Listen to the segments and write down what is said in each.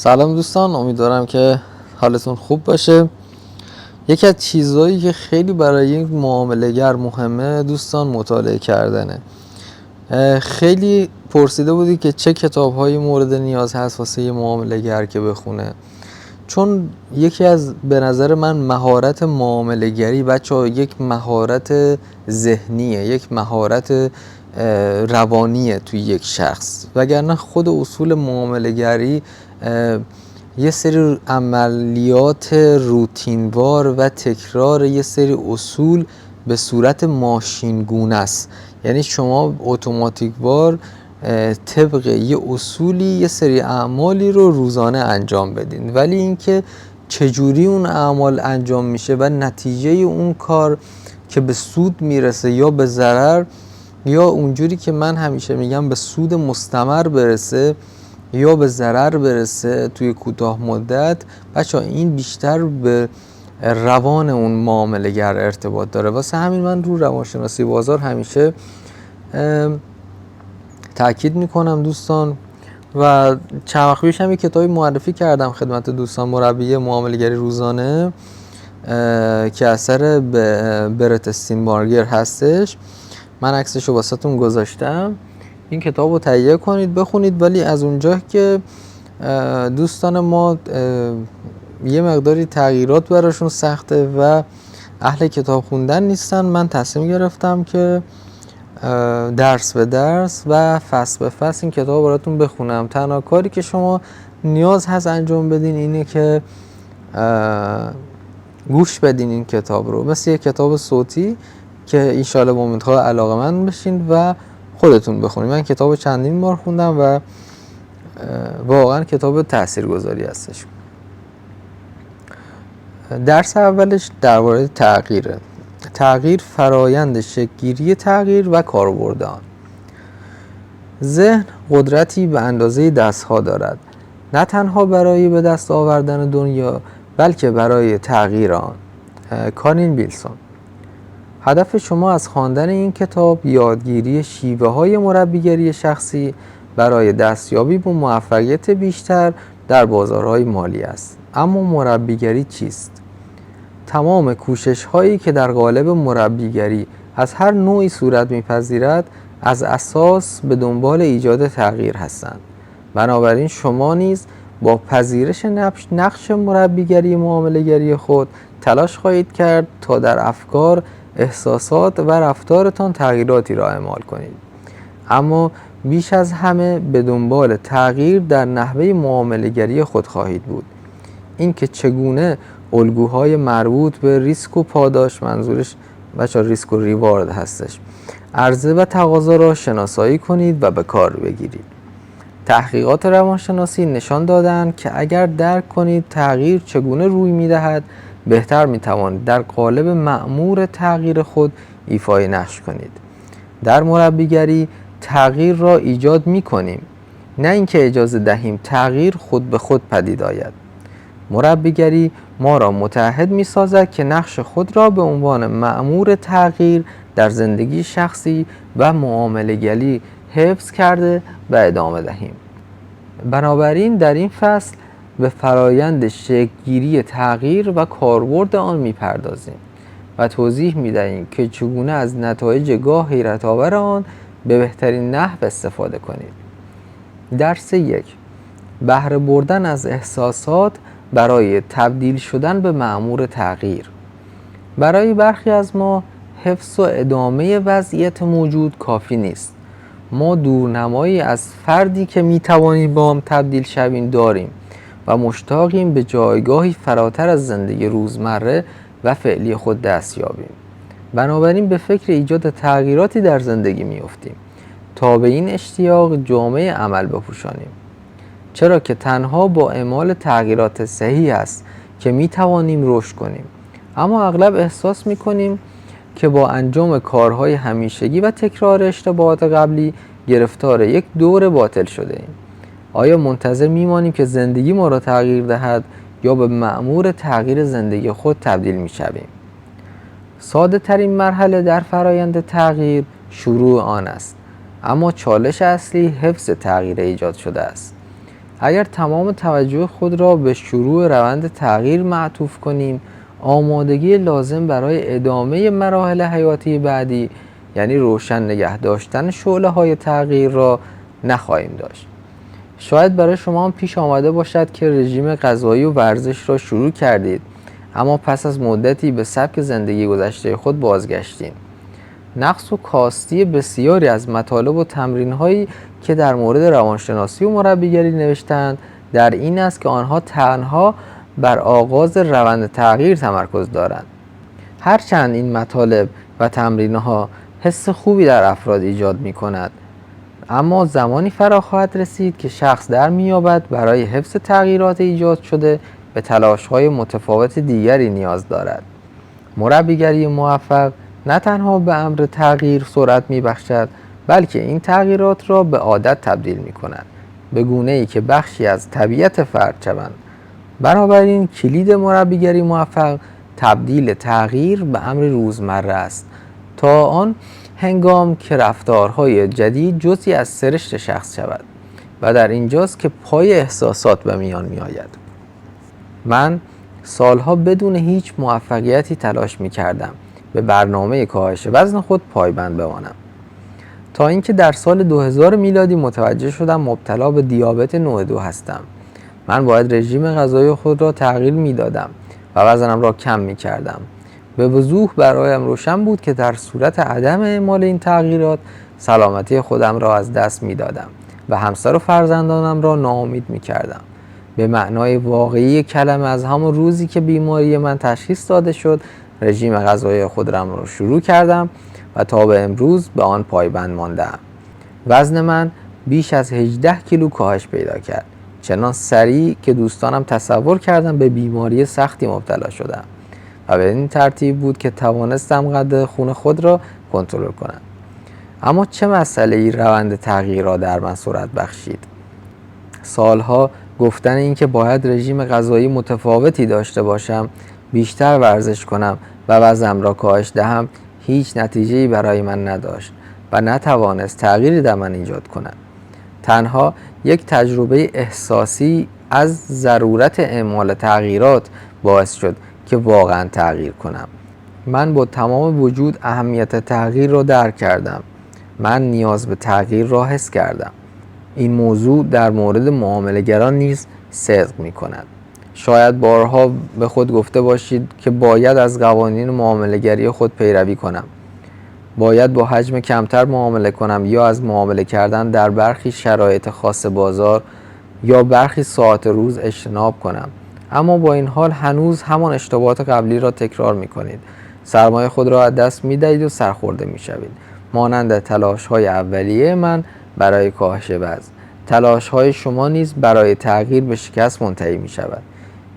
سلام دوستان، امیدوارم که حالتون خوب باشه. یکی از چیزهایی که خیلی برای یک معامله‌گر مهمه دوستان مطالعه کردنه. خیلی پرسیده بودی که چه کتاب‌هایی مورد نیاز هست واسه یه معامله‌گر که بخونه، چون یکی از به نظر من مهارت معامله‌گری بچه‌ها یک مهارت ذهنیه، یک مهارت روانیه توی یک شخص، وگرنه خود اصول معامله‌گری یه سری عملیات روتینوار و تکرار یه سری اصول به صورت ماشینگونه است. یعنی شما اتوماتیکوار طبق یه اصولی یه سری اعمالی رو روزانه انجام بدین، ولی اینکه چجوری اون اعمال انجام میشه و نتیجه اون کار که به سود میرسه یا به ضرر، یا اونجوری که من همیشه میگم به سود مستمر برسه یا به ضرر برسه توی کوتاه مدت، بچه‌ها این بیشتر به روان اون معامله‌گر ارتباط داره. واسه همین من رو روانشناسی بازار همیشه تاکید میکنم دوستان، و چند وقت پیش هم یک کتابی معرفی کردم خدمت دوستان، مربی معامله‌گری روزانه که اثر برت استینبارگر هستش. من عکسش رو واسهتون گذاشتم، این کتاب رو تهیه کنید بخونید. ولی از اونجا که دوستان ما یه مقداری تغییرات براشون سخته و اهل کتاب خوندن نیستن، من تصمیم گرفتم که درس به درس و فصل به فصل این کتاب براتون بخونم. تنها کاری که شما نیاز هست انجام بدین اینه که گوش بدین این کتاب رو، مثل یه کتاب صوتی که انشالله با امیدها علاقه‌مند بشین و خودتون بخونید. من کتاب چندین بار خوندم و واقعا کتاب تاثیرگذاری هستش. درس اولش درباره تغییره. تغییر فرایند شکل‌گیری تغییر و کاربرد آن. ذهن قدرتی به اندازه دست‌ها دارد، نه تنها برای به دست آوردن دنیا بلکه برای تغییر آن. کارین ویلسون. هدف شما از خواندن این کتاب یادگیری شیوه‌های مربیگری شخصی برای دستیابی به موفقیت بیشتر در بازارهای مالی است. اما مربیگری چیست؟ تمام کوشش‌هایی که در قالب مربیگری از هر نوعی صورت می‌پذیرد از اساس به دنبال ایجاد تغییر هستند. بنابراین شما نیز با پذیرش نقش مربیگری معامله‌گری خود تلاش خواهید کرد تا در افکار، احساسات و رفتارتان تغییراتی را اعمال کنید. اما بیش از همه به دنبال تغییر در نحوه معامله‌گری خود خواهید بود. این که چگونه الگوهای مربوط به ریسک و پاداش، منظورش بچه ریسک و ریوارد هستش، عرضه و تقاضا را شناسایی کنید و به کار بگیرید. تحقیقات روانشناسی نشان دادند که اگر درک کنید تغییر چگونه روی می‌دهد، بهتر می‌توانید در قالب مأمور تغییر خود ایفای نقش کنید. در مربیگری تغییر را ایجاد می‌کنیم، نه اینکه اجازه دهیم تغییر خود به خود پدید آید. مربیگری ما را متعهد می‌سازد که نقش خود را به عنوان مأمور تغییر در زندگی شخصی و معامله‌گری حفظ کرده و ادامه دهیم. بنابراین در این فصل به فرایند شکل‌گیری تغییر و کاربرد آن می‌پردازیم و توضیح می‌دهیم که چگونه از نتایج گاه حیرت‌آور آن به بهترین نحو استفاده کنید. درس 1. بهره بردن از احساسات برای تبدیل شدن به مأمور تغییر. برای برخی از ما حفظ و ادامه وضعیت موجود کافی نیست. ما دورنمایی از فردی که میتوانیم با هم تبدیل شویم داریم و مشتاقیم به جایگاهی فراتر از زندگی روزمره و فعلی خود دست یابیم. بنابراین به فکر ایجاد تغییراتی در زندگی میافتیم تا به این اشتیاق جامعه عمل بپوشانیم. چرا که تنها با اعمال تغییرات صحیح است که میتوانیم رشد کنیم. اما اغلب احساس میکنیم که با انجام کارهای همیشگی و تکرار اشتباهات قبلی گرفتار یک دور باطل شده ایم. آیا منتظر میمانیم که زندگی ما را تغییر دهد یا به مأمور تغییر زندگی خود تبدیل میشویم؟ ساده ترین مرحله در فرایند تغییر شروع آن است، اما چالش اصلی حفظ تغییر ایجاد شده است. اگر تمام توجه خود را به شروع روند تغییر معطوف کنیم، آمادگی لازم برای ادامه مراحل حیاتی بعدی، یعنی روشن نگه داشتن شعله‌های تغییر را نخواهیم داشت. شاید برای شما هم پیش آمده باشد که رژیم غذایی و ورزش را شروع کردید، اما پس از مدتی به سبک زندگی گذشته خود بازگشتید. نقص و کاستی بسیاری از مطالب و تمرین‌هایی که در مورد روانشناسی و مربیگری نوشتند در این است که آنها تنها بر آغاز روند تغییر تمرکز دارند. هرچند این مطالب و تمرین‌ها حس خوبی در افراد ایجاد می‌کند، اما زمانی فرا خواهد رسید که شخص در می‌یابد برای حفظ تغییرات ایجاد شده به تلاش‌های متفاوت دیگری نیاز دارد. مربیگری موفق نه تنها به امر تغییر سرعت می‌بخشد، بلکه این تغییرات را به عادت تبدیل می‌کند، به گونه‌ای که بخشی از طبیعت فرد شوند. بنابراین کلید مربیگری موفق تبدیل تغییر به امر روزمره است، تا آن هنگام که رفتارهای جدید جزئی از سرشت شخص شود و در اینجاست که پای احساسات به میان می‌آید. من سالها بدون هیچ موفقیتی تلاش می‌کردم به برنامه کاهش وزن خود پایبند بمانم، تا اینکه در سال 2000 میلادی متوجه شدم مبتلا به دیابت نوع 2 هستم. من باید رژیم غذایی خود را تغییر میدادم و وزنم را کم می‌کردم. به وضوح برایم روشن بود که در صورت عدم اعمال این تغییرات سلامتی خودم را از دست میدادم و همسر و فرزندانم را ناامید می‌کردم. به معنای واقعی کلمه از همون روزی که بیماری من تشخیص داده شد، رژیم غذایی خودم را شروع کردم و تا به امروز به آن پایبند ماندم. وزن من بیش از 18 کیلو کاهش پیدا کرد، چنان سریع که دوستانم تصور کردم به بیماری سختی مبتلا شدم و به این ترتیب بود که توانستم قد خون خود را کنترل کنم. اما چه مسئله‌ای روند تغییر را در من سرعت بخشید؟ سالها گفتن این که باید رژیم غذایی متفاوتی داشته باشم، بیشتر ورزش کنم و وزنم را کاهش دهم هیچ نتیجه‌ای برای من نداشت و نتوانست تغییری در من ایجاد کند. تنها یک تجربه احساسی از ضرورت اعمال تغییرات باعث شد که واقعا تغییر کنم. من با تمام وجود اهمیت تغییر را درک کردم. من نیاز به تغییر را حس کردم. این موضوع در مورد معامله‌گران نیز صدق می‌کند. شاید بارها به خود گفته باشید که باید از قوانین معامله‌گری خود پیروی کنم. باید با حجم کمتر معامله کنم یا از معامله کردن در برخی شرایط خاص بازار یا برخی ساعات روز اجتناب کنم. اما با این حال هنوز همان اشتباهات قبلی را تکرار می‌کنید. سرمایه خود را از دست می‌دهید و سرخورده می‌شوید. مانند تلاش‌های اولیه من برای کاهش وزن، تلاش‌های شما نیز برای تغییر به شکست منتهی می‌شود،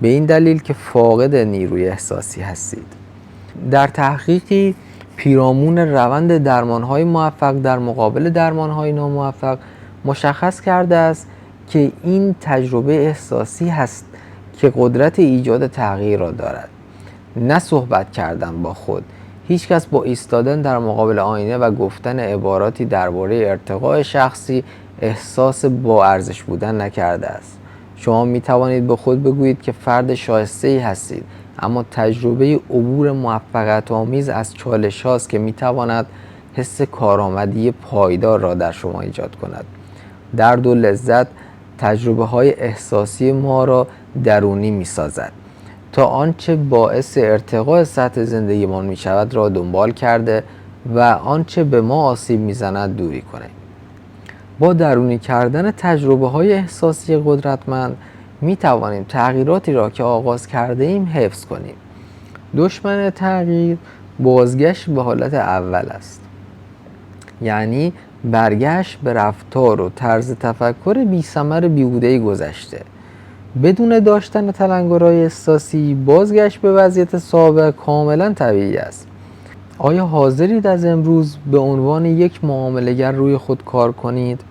به این دلیل که فاقد نیروی احساسی هستید. در تحقیقی پیرامون روند درمان‌های موفق در مقابل درمان‌های ناموفق مشخص کرده است که این تجربه احساسی هست که قدرت ایجاد تغییر را دارد، نه صحبت کردن با خود. هیچ کس با ایستادن در مقابل آینه و گفتن عباراتی درباره ارتقاء شخصی احساس با ارزش بودن نکرده است. شما می توانید به خود بگویید که فرد شایسته‌ای هستید، اما تجربه عبور موفقیت آمیز از چالش هاست که می تواند حس کارآمدی پایدار را در شما ایجاد کند. درد و لذت تجربه های احساسی ما را درونی می سازد تا آنچه باعث ارتقاء سطح زندگیمان می شود را دنبال کرده و آنچه به ما آسیب می زند دوری کنیم. با درونی کردن تجربه های احساسی قدرتمند می توانیم تغییراتی را که آغاز کرده ایم حفظ کنیم. دشمن تغییر بازگشت به حالت اول است، یعنی برگشت به رفتار و طرز تفکر بی‌ثمر بیهوده گذشته. بدون داشتن تلنگرهای احساسی بازگشت به وضعیت سابق کاملا طبیعی است. آیا حاضرید از امروز به عنوان یک معامله‌گر روی خود کار کنید؟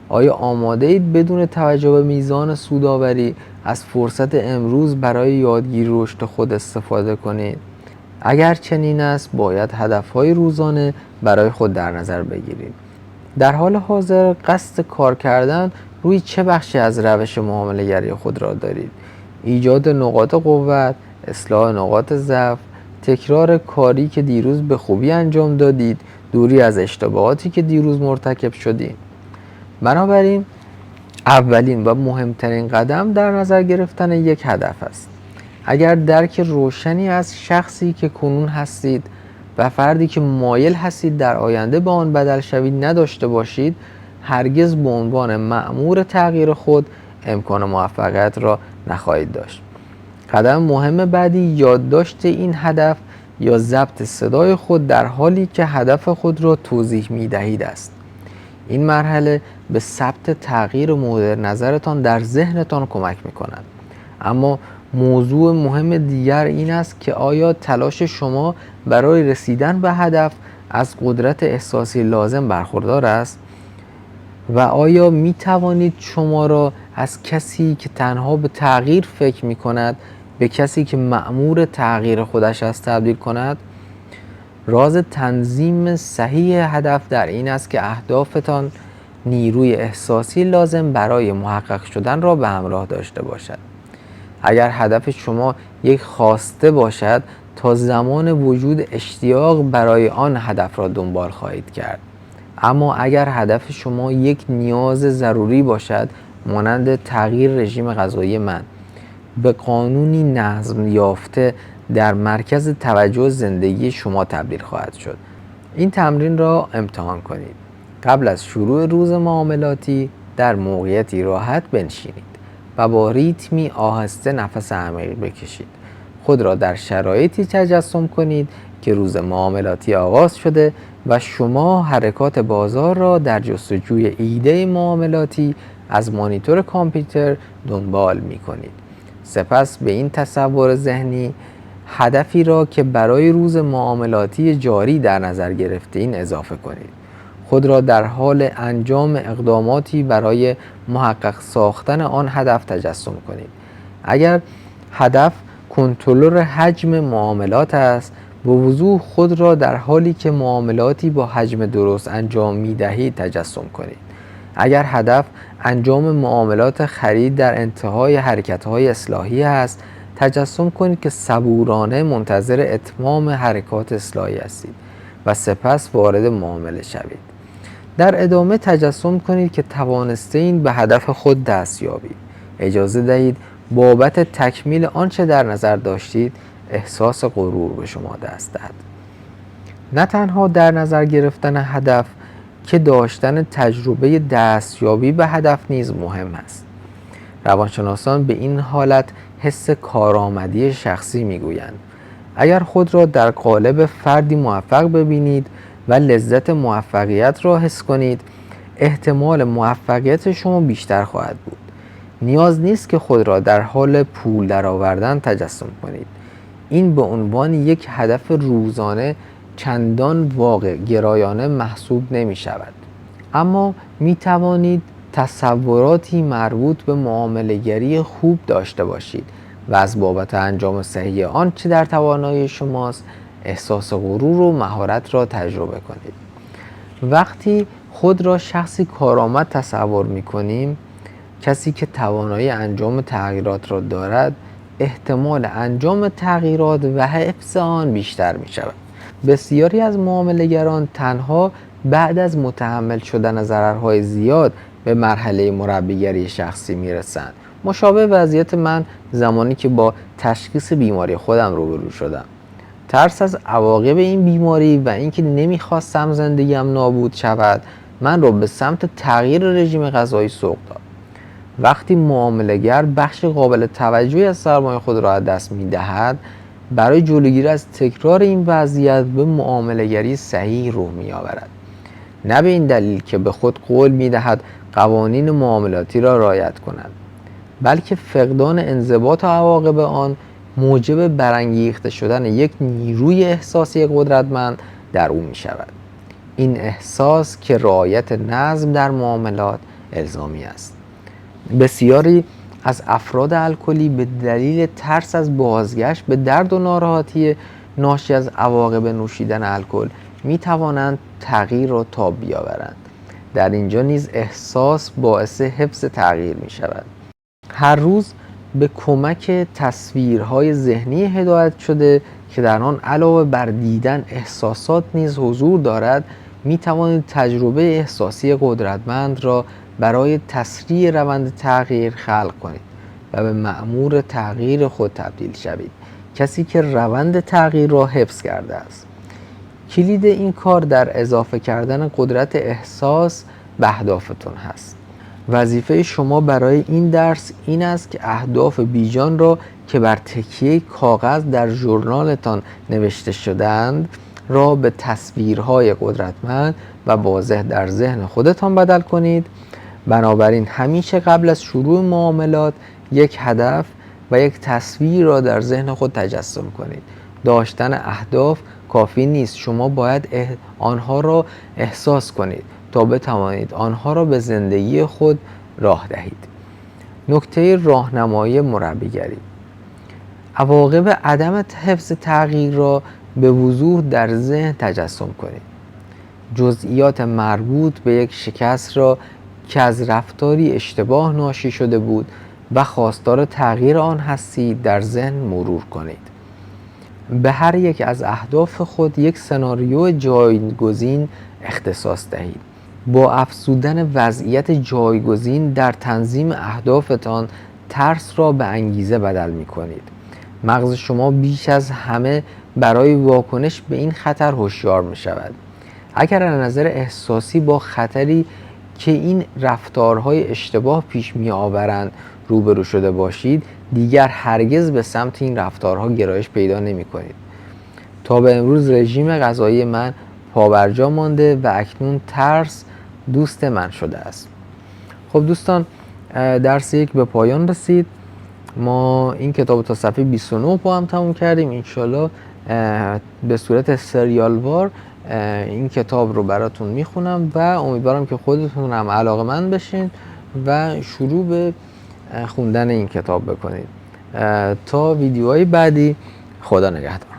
آیا آماده اید بدون توجه به میزان سودآوری از فرصت امروز برای یادگیری رشد خود استفاده کنید؟ اگر چنین است باید هدف‌های روزانه برای خود در نظر بگیرید. در حال حاضر قصد کار کردن روی چه بخشی از روش معامله‌گری خود را دارید؟ ایجاد نقاط قوت، اصلاح نقاط ضعف، تکرار کاری که دیروز به خوبی انجام دادید، دوری از اشتباهاتی که دیروز مرتکب شدید. بنابراین اولین و مهمترین قدم در نظر گرفتن یک هدف است. اگر درک روشنی از شخصی که کنون هستید و فردی که مایل هستید در آینده به آن بدل شوید نداشته باشید، هرگز به عنوان مأمور تغییر خود امکان موفقیت را نخواهید داشت. قدم مهم بعدی یادداشت این هدف یا ضبط صدای خود در حالی که هدف خود را توضیح می دهید است. این مرحله به ثبت تغییر مورد نظرتان در ذهنتان کمک می کند. اما موضوع مهم دیگر این است که آیا تلاش شما برای رسیدن به هدف از قدرت احساسی لازم برخوردار است؟ و آیا می توانید شما را از کسی که تنها به تغییر فکر می کند به کسی که مأمور تغییر خودش است تبدیل کند؟ راز تنظیم صحیح هدف در این است که اهدافتان نیروی احساسی لازم برای محقق شدن را به همراه داشته باشد. اگر هدف شما یک خواسته باشد، تا زمان وجود اشتیاق برای آن هدف را دنبال خواهید کرد. اما اگر هدف شما یک نیاز ضروری باشد، مانند تغییر رژیم غذایی من، به قانونی نظم یافته در مرکز توجه زندگی شما تبدیل خواهد شد. این تمرین را امتحان کنید. قبل از شروع روز معاملاتی در موقعیتی راحت بنشینید و با ریتمی آهسته نفس عمیق بکشید. خود را در شرایطی تجسم کنید که روز معاملاتی آغاز شده و شما حرکات بازار را در جستجوی ایده معاملاتی از مانیتور کامپیوتر دنبال می کنید. سپس به این تصور ذهنی هدفی را که برای روز معاملاتی جاری در نظر گرفته‌اید اضافه کنید. خود را در حال انجام اقداماتی برای محقق ساختن آن هدف تجسم کنید. اگر هدف کنترل حجم معاملات است، به وضوح خود را در حالی که معاملاتی با حجم درست انجام می دهید تجسم کنید. اگر هدف انجام معاملات خرید در انتهای حرکت‌های اصلاحی است، تجسم کنید که صبورانه منتظر اتمام حرکات اصلاحی هستید و سپس وارد معامله شوید. در ادامه تجسم کنید که توانسته‌اید به هدف خود دست یابید. اجازه دهید بابت تکمیل آنچه در نظر داشتید احساس غرور به شما دست دهد. نه تنها در نظر گرفتن هدف که داشتن تجربه دستیابی به هدف نیز مهم است. روانشناسان به این حالت حس کارآمدی شخصی میگویند. اگر خود را در قالب فردی موفق ببینید و لذت موفقیت را حس کنید، احتمال موفقیت شما بیشتر خواهد بود. نیاز نیست که خود را در حال پول درآوردن تجسم کنید. این به عنوان یک هدف روزانه چندان واقع گرایانه محسوب نمی شود. اما می توانید تصوراتی مربوط به معامله‌گری خوب داشته باشید و از بابت انجام صحیح آنچه در توانایی شماست احساس غرور و مهارت را تجربه کنید. وقتی خود را شخصی کارآمد تصور می کنیم، کسی که توانایی انجام تغییرات را دارد، احتمال انجام تغییرات و حفظ آن بیشتر می شود. بسیاری از معامله‌گران تنها بعد از متحمل شدن ضررهای زیاد به مرحله مربیگری شخصی می رسند. مشابه وضعیت من زمانی که با تشخیص بیماری خودم روبرو شدم. ترس از عواقب این بیماری و اینکه نمیخواستم زندگیم نابود شود من را به سمت تغییر رژیم غذایی سوق داد. وقتی معامله‌گر بخش قابل توجهی از سرمایه خود را از دست می‌دهد، برای جلوگیری از تکرار این وضعیت به معامله‌گری صحیح روح می‌آورد. نه به این دلیل که به خود قول می‌دهد قوانین معاملاتی را رعایت کند، بلکه فقدان انضباط و عواقب آن موجب برانگیخته شدن یک نیروی احساسی قدرتمند در او می‌شود. این احساس که رعایت نظم در معاملات الزامی است. بسیاری از افراد الکلی به دلیل ترس از بازگشت به درد و ناراحتی ناشی از عواقب نوشیدن الکل می توانند تغییر را تاب بیاورند. در اینجا نیز احساس باعث حفظ تغییر می شود. هر روز به کمک تصویرهای ذهنی هدایت شده که در آن علاوه بر دیدن احساسات نیز حضور دارد، می توانید تجربه احساسی قدرتمند را برای تسریع روند تغییر خلق کنید و به مأمور تغییر خود تبدیل شوید، کسی که روند تغییر را حفظ کرده است. کلید این کار در اضافه کردن قدرت احساس به اهدافتون هست. وظیفه شما برای این درس این است که اهداف بیجان را که بر تکیه کاغذ در ژورنالتان نوشته شدند را به تصویرهای قدرتمند و واضح در ذهن خودتان بدل کنید. بنابراین همیشه قبل از شروع معاملات یک هدف و یک تصویر را در ذهن خود تجسم کنید. داشتن اهداف کافی نیست، شما باید آنها را احساس کنید تا بتوانید آنها را به زندگی خود راه دهید. نکته راهنمایی مربیگری: عواقب عدم حفظ تغییر را به وضوح در ذهن تجسم کنید. جزئیات مربوط به یک شکست را که از رفتاری اشتباه ناشی شده بود و خواستار تغییر آن هستید در ذهن مرور کنید. به هر یک از اهداف خود یک سناریو جایگزین اختصاص دهید. با افزودن وضعیت جایگزین در تنظیم اهدافتان ترس را به انگیزه بدل می کنید. مغز شما بیش از همه برای واکنش به این خطر هوشیار می شود. اگر از نظر احساسی با خطری که این رفتارهای اشتباه پیش می آورند روبرو شده باشید، دیگر هرگز به سمت این رفتارها گرایش پیدا نمی کنید. تا به امروز رژیم غذایی من پابرجا مانده و اکنون ترس دوست من شده است. خب دوستان، درس 1 به پایان رسید. ما این کتاب تا صفحه 29 با هم تموم کردیم. انشالله به صورت سریالوار این کتاب رو براتون میخونم و امیدوارم که خودتون هم علاقه‌مند بشین و شروع به خوندن این کتاب بکنید. تا ویدیوهای بعدی، خدا نگهدار.